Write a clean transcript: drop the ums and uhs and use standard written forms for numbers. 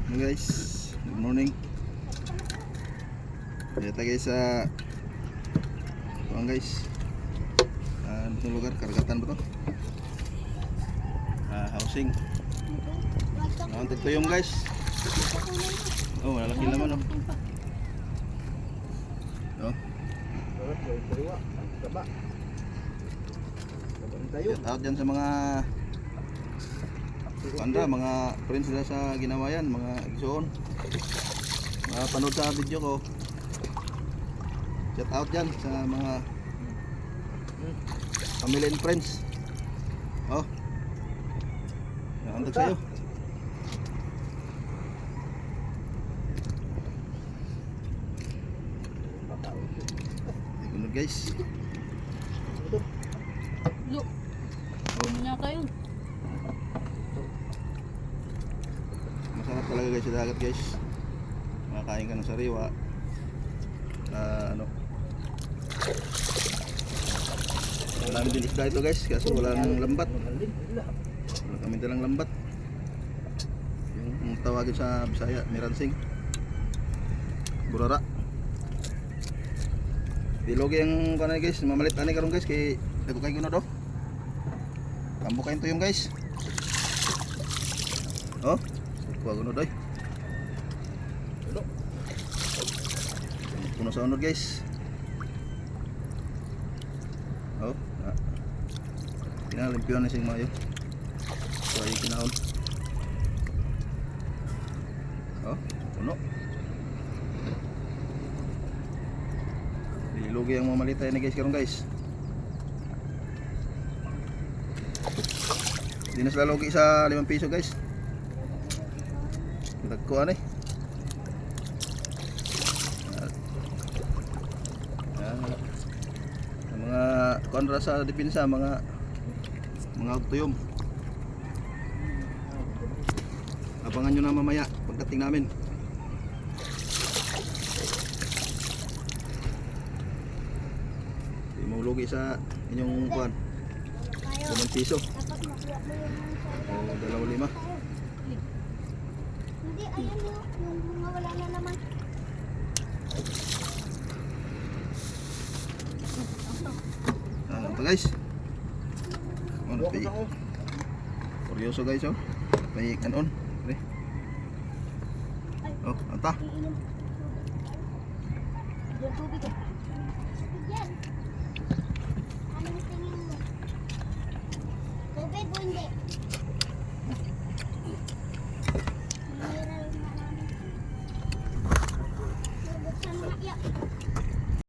Hello guys, good morning. Dito guys sa guys. Itong lugar, karagatan ba to? Housing. Nakantig to yung guys. Oh, malalaki naman oh. Oh. Shout out dyan sa mga mga friends nila sa ginawa yan, mga igsoon, mga panood sa video ko. Shout out dyan sa mga family and friends. Oh, nakantag sa'yo. Gunod guys. Look. Oh, nyata yun. Masarap talaga guys sa dagat guys. Makakain ka ng sariwa. Wala namin din isda ito guys, kasi walang lambat. Wala kami dalang lambat. Yung tawagin sa Bisaya, miransing. Burara. Dilogi ang kanay guys, mamalit ani karon guys kay dago kay gunod oh. Kambo kayo tuyong guys. Oh, kuha gunod oy. Puno sa unod guys. Oh, pinalimpyo na sing mayo. So ay kinaon. Oh, puno. Dilugi ang mamalitay na guys karon guys. Hindi na sila logi sa 5 piso guys. Nagkuhan eh. Mga kontra sa depensa, mga tuyom. Abangan nyo na mamaya pagdating namin. Hindi mo lugi sa inyong kuhan. 5 piso. O 2.5. Hindi, ayan yung mga wala na naman. Ano to guys? Ano pi? Kuryoso guys oh. May kanon. Oh, anta. Diyan tubig eh. Tubig yan. Anong tingin mo? Tubig o hindi? Mahira yung namin. Buksan mo na, ya.